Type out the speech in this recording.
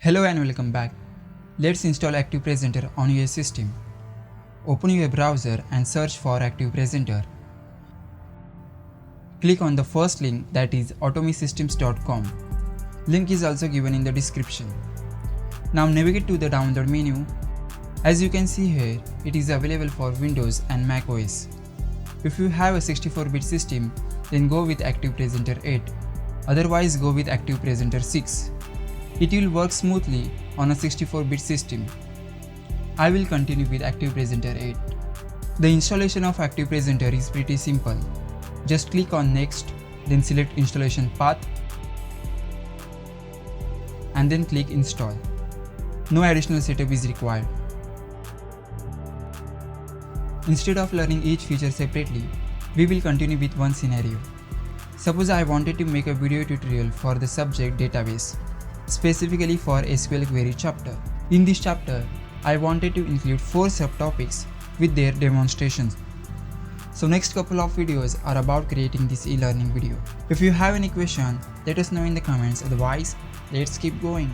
Hello and welcome back. Let's install Active Presenter on your system. Open your browser and search for Active Presenter. Click on the first link, that is automisystems.com. Link is also given in the description. Now navigate to the download menu. As you can see here, it is available for Windows and Mac OS. If you have a 64-bit system, then go with Active Presenter 8. Otherwise go with Active Presenter 6. It will work smoothly on a 64-bit system. I will continue with Active Presenter 8. The installation of Active Presenter is pretty simple. Just click on Next, then select Installation Path, and then click Install. No additional setup is required. Instead of learning each feature separately, we will continue with one scenario. Suppose I wanted to make a video tutorial for the subject database, specifically for SQL query chapter. In this chapter, I wanted to include 4 subtopics with their demonstrations. So next couple of videos are about creating this e-learning video. If you have any question, let us know in the comments. Otherwise, let's keep going.